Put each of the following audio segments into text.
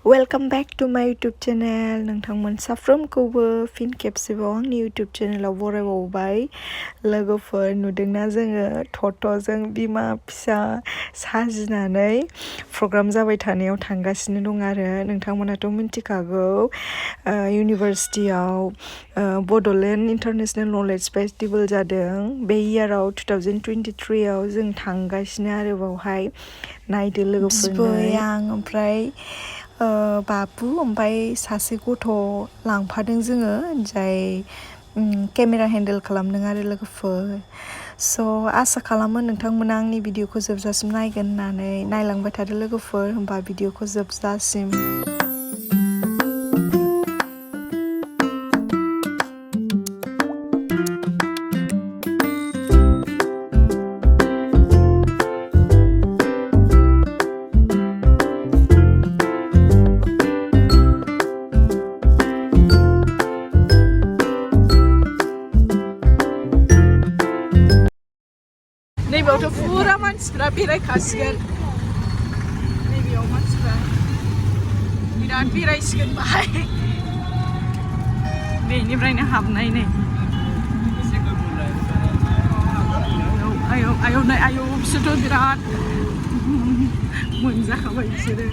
Welcome back to my YouTube channel. नोंथांमोन साफ्रोमखौबो फिन खेबसेबाव आंनि YouTube चेनेलाव बरायबावबाय। लोगोफोर नुदोंना जोङो टट'जों बिमा फिसा साजिनानै प्रग्राम जाबाय थानायाव थांगासिनो दं आरो नोंथांमोनाथ' मिन्थिखागौ इउनिभारसिटियाव बड'लेण्ड इन्टारनेशनेल नलेज फेस्टिभेल जादों बे इयाराव 2023 आव जों थांगासिनो आरो बावहाय नायदो लोगोफोर आं ओमफ्राय बाबु ओमफ्राय सासे गथ' लांफादों जोङो जाय केमेरा हेन्डेल खालामदों आरो लोगोफोर स' आसा खालामो नोंथांमोना आंनि भिडिअखौ जोबजासिम नायगोन होननानै नायलांबाय थादो लोगोफोर होमबा भिडिअखौ जोबजासिम नैबेयावथ' फुरा मानसिफ्रा बेरायखासिगोन नैबेयाव मानसिफ्रा बिराद बेरायसिगोन बाहाय बेनिफ्रायनो हाबनाय नै आयौ आयौ नै आयौ बिसोरथ' बिराद मोनजाखाबाय बिसोरो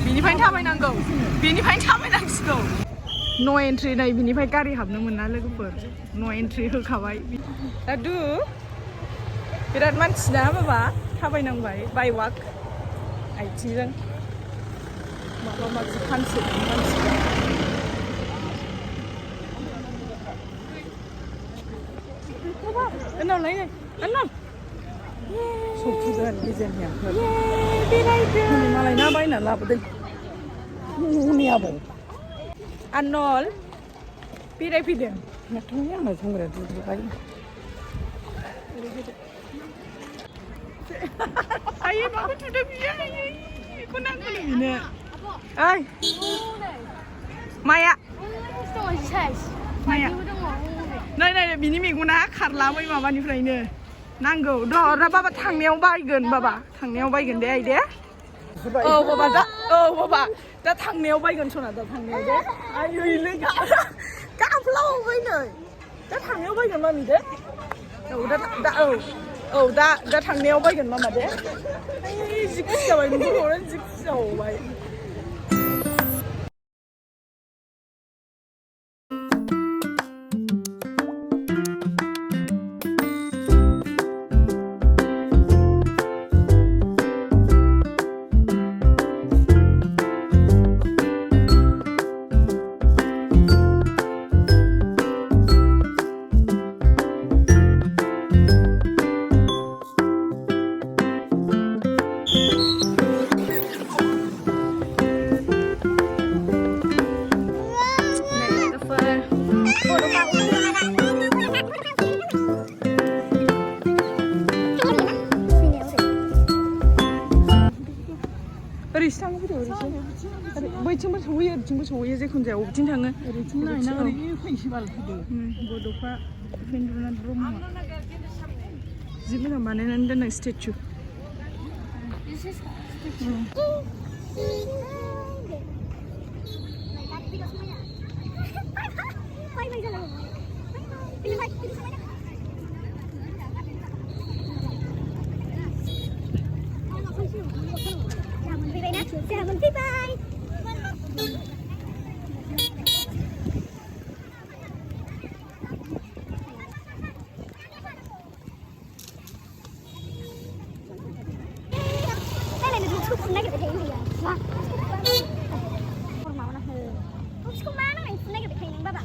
बेनिफ्रायनो थाबायनांसिगौ न' एन्ट्रि नै बिनिफ्राय गारि हाबनो मोना लोगोफोर न' एन्ट्रि होखाबाय दादु बिराद मानसि ना बाबा थाबायनांबाय बाय वाक आथिंजों माबा माबि फानसोदों मानसिफ्रा उनावलाय उनाव सौथुगोन गेजेरनिया बेरायदों मालाय ना बायना लाबोदों हनै आबौ आनल बेरायफैदों माथोनि आंना जोमग्रा दुद्रुबाय आयै माबा थुदों बियो बेखौ नांगौ बेनो ओइ माया माया नै नै बिनि मेगना खारलामै माबानिफ्रायनो नांगौ र' बाबा थांनायाव बायगोन बाबा थांनायाव बायगोन दे आइ दे औ बाबा दा थांनायाव बायगोन सना दा थांनायाव दे आयै गाफ्लावबाय नै दा थांनायाव बायगोन मामि दे दा थांनायाव बायगोन मामा दे जि खुसि जाबाय नुहरनानै जि खुसि जाबावबाय ओरैसो थाङो फैदो ओरैसो बैथिंबो सहैयो ओरैथिंबो सहैयो जेखुनु जाया बबेथिं थाङो ओरैथिं नायना ओरै फैसै बाल फैदो बड'फा उपेन्द्रनाथ ब्रह्मआ जि मोजां बानायनानै दोननाय statue Pwibai. Đây là một chút này cái gì vậy? Wow. Con máu nó hơi. Không má nó này này cái gì ba bà.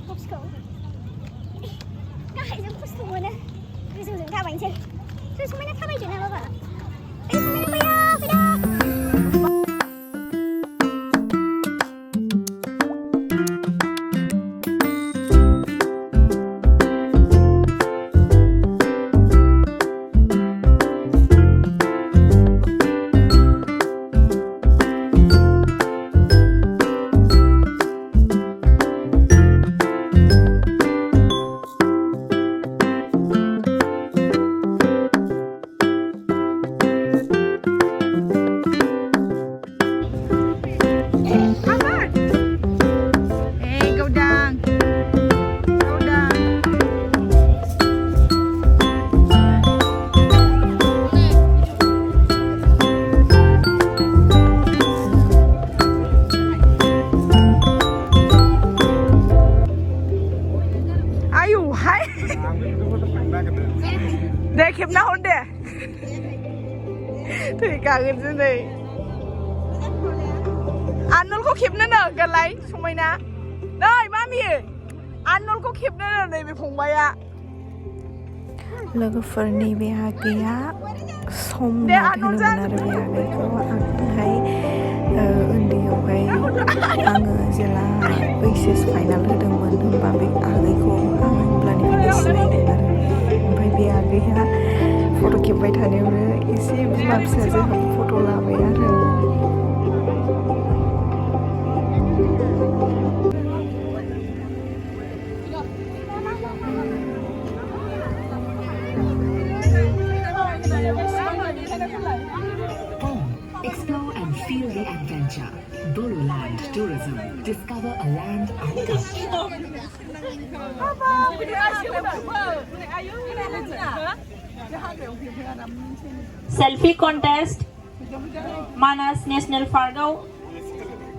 Không có. Cái gì cũng không muốn nè. Cái gì thao bánh chứ. Cái gì nó thao bánh chứ nào ba bà. Cái gì nó bây giờ. थैखागोन दिनै आनलखौ खेबनो गालाय समायना नै mummy आनलखौ खेबनो नैबे फंबाया लोगोफोरनि बे आगैया समनाथ होनोमोन आरो बे आगैखौ आंहाय उन्दैयावहाय आङो जेला ओइचएस फाइनाल होदोंमोन होमबा बे आगैखौ आं होमब्लानिफ्रायनो सिनायदों आरो ओमफ्राय बे आगैया फट' खेबबाय थानायावनो एसे बिमा फिसाजों फट' लाबाय आरो Explore and feel the adventure. Bodoland Tourism. Discover a land untouched. Selfie contest. Manas National Parkआव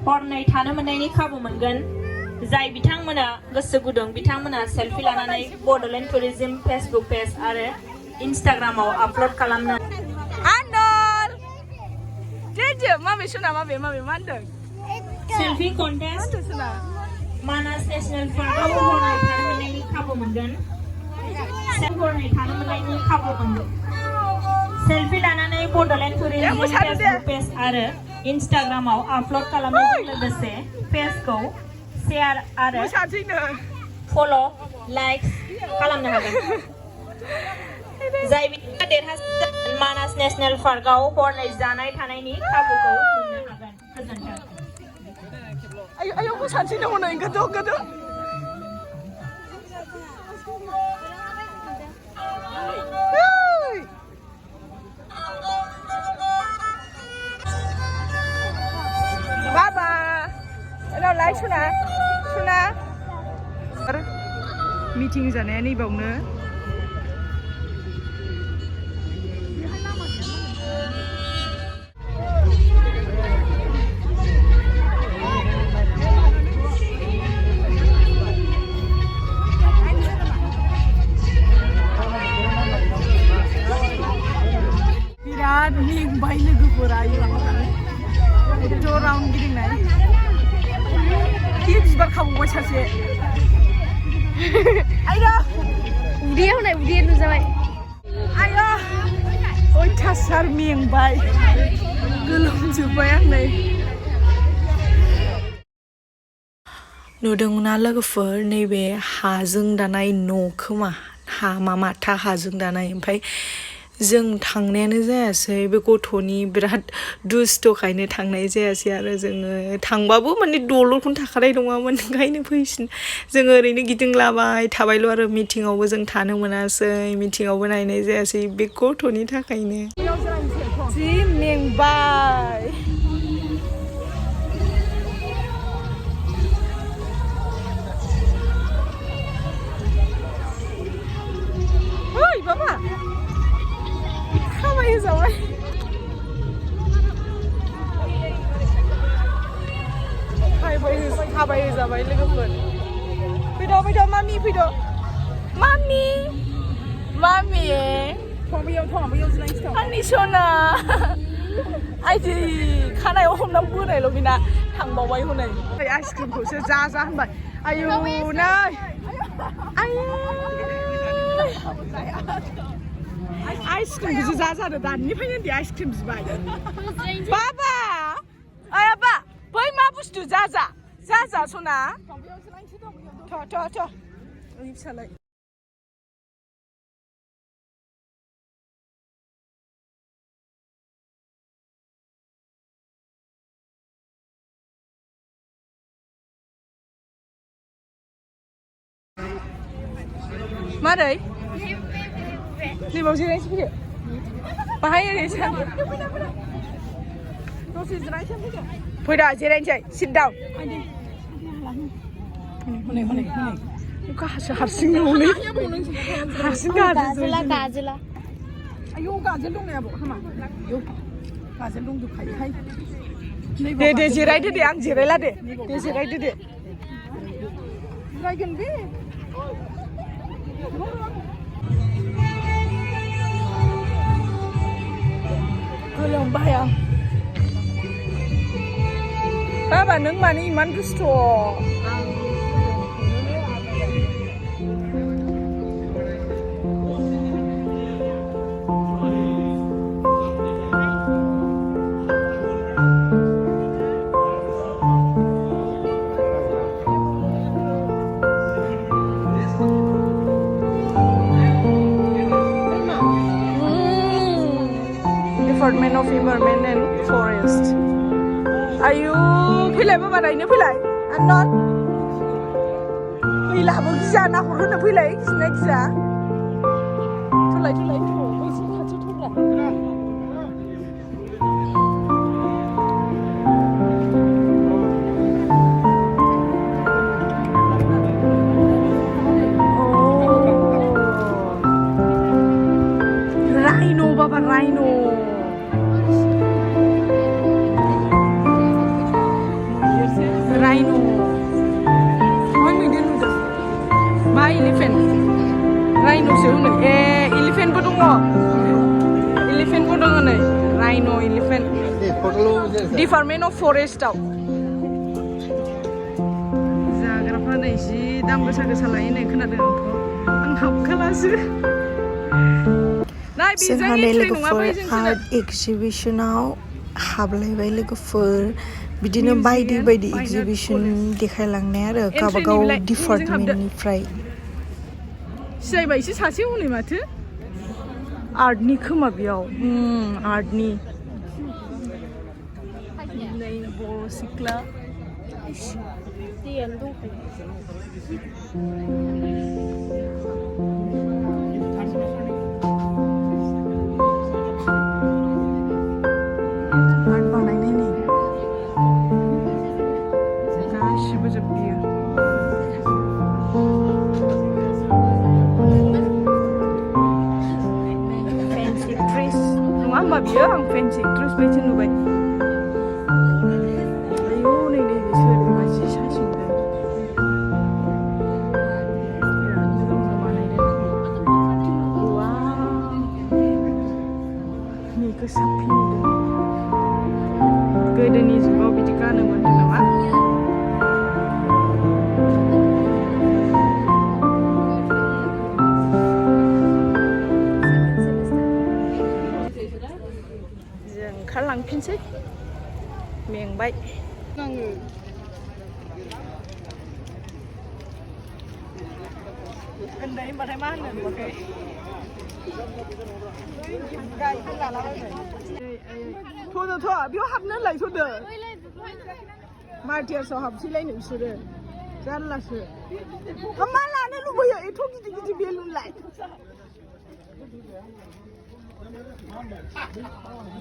हरनै थानो मोननायनि खाबु मोनगोन जाय बिथांमोना गोसो गुदुं बिथांमोना सेल्फि लानानै बड'लेण्ड टुरिजम फेसबुक पेज आरो इनस्टाग्रामाव आपल'ड खालामनो सेल्फि कन्टेस्ट मानास नेशनेल पार्कआव हरनै थानो मोननायनि खाबु मोनगोन सेल्फि लानानै बड'लेण्ड टुरिजम फेसबुक पेज आरो इनस्टाग्रामाव आपल'ड खालामनायजों लोगोसे पेजखौ शेयार आरो फल' लाइक खालामनो हागोन जाय बिथाङा देरहासार मानास नेशनेल पार्कआव हरनै जानाय थानायनि खाबुखौ मोननो हागोन गोजोन्थों ayo ko santi na muna gado baba hello lai suna meeting janaya नै बावनो Pwibai लोगोफोर आयो एथ' राउन्ड गिदिंनाय कि बिबार खावबाय सासे आयदा उदैयाव होनाय उदैया नुजाबाय आया अयथासार मेंबाय गोलोमजोब्बाय आं नै नुदोंना लोगोफोर नैबे हाजों दानाय न' खोमा माथा हाजों दानाय ओमफ्राय जों थांनायानो जायासै बे गथ'नि बिराद दुस्थ'खायनो थांनाय जायासै आरो जोङो थांबाबो माने दलरखौनो थाखानाय नङामोन ओंखायनो फैफिन जोङो ओरैनो गिदिंलाबाय थाबायल' आरो मिटिङावबो जों थानो मोनासै मिटिङावबो नायनाय जायासै बे गथ'नि थाखायनो जि मेंबाय ओइ बाबा जाबाय हाबाय जाबाय लोगोफोर फैद' मामि फैद' मामि आंनि सना आइदि खानायाव हमनानै बोनायल' बिना थांबावबाय हनै आइसक्रिमखौसो जा होनबाय आयु नै आइसक्रिमखौसो जादो दानिफ्रायनो दे आइसक्रिम बिबाय बाबा ओइ आबा बै मा बुस्थु जा सना थ' ओइ फिसालाय मारै नैबाव जिरायनोसै फैदो बाहाय ओरै दसे जिरायनोसै फैदो जिरायनोसै सिट डाउन हनै हारसिं हनै हारसिं गाजोला आयौ गाजोल दंनाय आब' हामा गाजोल दंजोबखायोहाय दे जिरायदो दे आं जिरायला दे जिरायदो दे जिरायगोन बे गोलोम बाया बाबा नों मानो इमान दुस्थ' Department of Environment and Forest. Ayu, फैलाय बाबा नायनो फैलाय आनन फैलाबो गिजा ना हरहोनो फैलाय गिनाय गिजा थलाय थलाय थ' एसे खाथियाव थ'ब्रा Rhino बाबा rhino Rhino. Why we didn't do? My elephant. Rhino sih elephant bodong mo. Elephant bodong ni. Rhino elephant. Department of Forest tau. Jaga apa ni sih? Dam besar besar lain ni kena dengan tu. Anghap kelas. जोंहा लोगोफोर art एक्जिबिशनाव हाबलायबाय लोगोफोर बिदिनो बायदि बायदि exhibition देखायलांनाय आरो गावबागाव डिपार्टमेन्टनिफ्राय सिनायबाय एसे सासे हनै माथो आर्टनि खोमा बेयाव आर्टनि नै बर' सिख्ला बियो आं फेन्सि एक्ट्रेस बायदि नुबाय आयौ नै नै सोरो मानसि सासिंदों बिराद मोजां बानायदों वाव निखौ साबसिन नुदों गोदोनि जुगाव बिदि गानोमोन नामा ओंखारलांफिनसै मेंबाय आङो उन्दै होनबाथाय मा होनो नुवाखै गायखेर लालाबायबाय थ'दो थ' बेयाव हाबनो होनलाय थ'दो मार्टियार्सआव हाबसैलायनो बिसोरो जारलासो मा लानो लुबैयो एथ' गिदिर गिदिर बेलुनलाय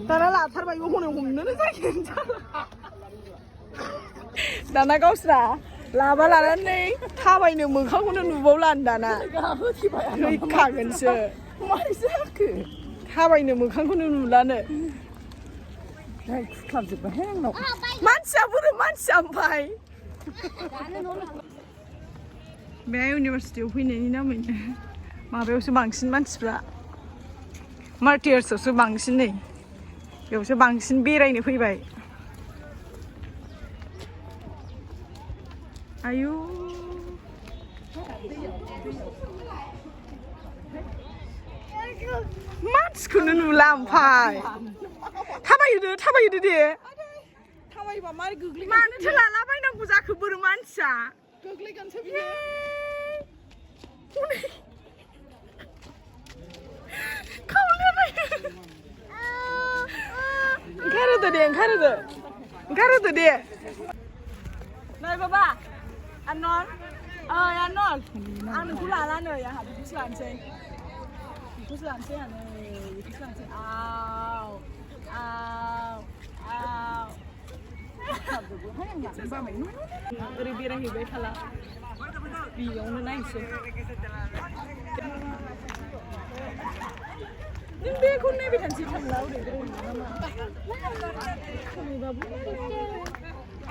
दाना लाथारबाय हनै हमनोनो जायो दाना गावस्रा लाबा लानानै थाबायनो मोखांखौनो नुबावलानो दाना थैखागोनसो मारै जाखो थाबायनो मोखांखौनो नुलानो खुख्लाबजोब्बाय आंनाव मानसिया बोरो मानसिया ओमफ्राय बे इउनिभारसिटियाव फैनायनि नामैनो माबायावसो बांसिन मानसिफ्रा मार्टियार्सआवसो बांसिन नै बेयावसो बांसिन बेरायनो फैबाय आयु मानसिखौनो नुला ओमफ्राय थाबायहोदो दे थाबायबा मारै गोग्लैगोन मानोथो लालाबायनांगौ जाखो बोरो मानसिया गोग्लैगोनसो बियो ओंखारहोदो दे नै बाबा आनन आनन आं नोंखौ लाला नै आंहा बेखौसो लानोसै आव ओरै बेरायहैबाय थाला बेयावनो नायसै नों बेखौ नायबाय थानोसै थांला ओरै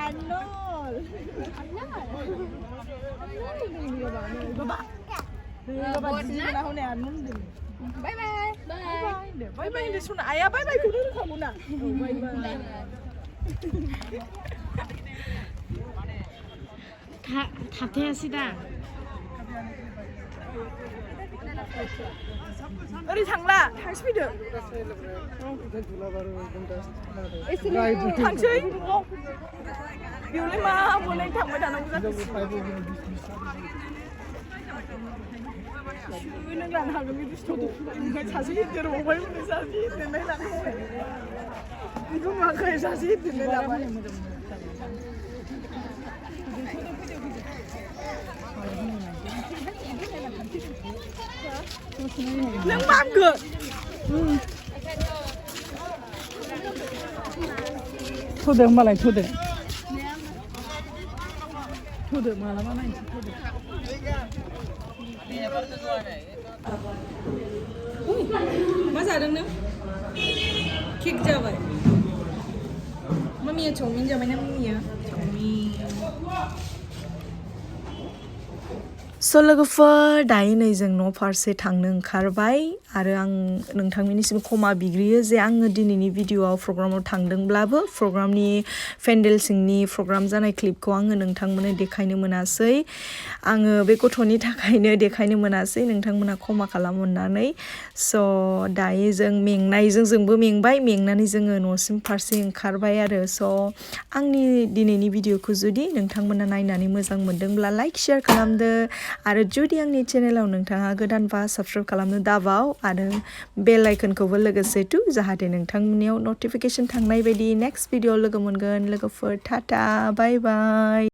आनल बाबा जिना हनै आनल बाय बाय बाय बाय होनदो सना आइया बाय बायखौनो रोंखागौ ना बाय बाय थाथायासै दा ओरै थांला थांसै फैदो थांसै बेयावलाय मा मोननाय थांबाय थानांगौ जाखो नों लानो हागोन बे बुस्थुखौ ओमफ्राय सासे हिटदार हरबाय होनदों सासे हिटदारनाय लांबाय बेखौ नुवाखै सासे हिटदारनाय लाबाय नों मागो थ'दो होमबालाय थ'दो मालाबा नायनोसै थ'दो मा जादों नों केक जाबाय मम्मिया चाउमिन जाबाय ना मम्मिया स' लोगोफोर दायो नै जों न' फारसे थांनो ओंखारबाय आरो आं नोंथांमोननिसिम क्षमा बिग्रियो जे आङो दिनैनि भिडिअ'आव प्रग्रामाव थांदोंब्लाबो प्रग्रामनि पेन्डेल सिंनि प्रग्राम जानाय क्लिपखौ आङो नोंथांमोननो देखायनो मोनासै आङो बे गथ'नि थाखायनो देखायनो मोनासै नोंथांमोना क्षमा खालाम अननानै स' दायो जों मेंनायजों जोंबो मेंनानै जोङो न'सिम फारसे ओंखारबाय आरो स' आंनि दिनैनि भिडिअ'खौ जुदि नोंथांमोना नायनानै मोजां मोनदोंब्ला लाइक शेयार खालामदो आरो जुदि आंनि चेनेलाव नोंथाङा गोदानबा साबस्क्राइब खालामनो दाबाव आरो बेल आइकनखौबो लोगोसे जाहाथे नोंथांमोननियाव नटिफिकेसन थांनाय बायदि नेक्स्ट भिडिअ लोगो मोनगोन लोगोफोर टाटा बाय बाय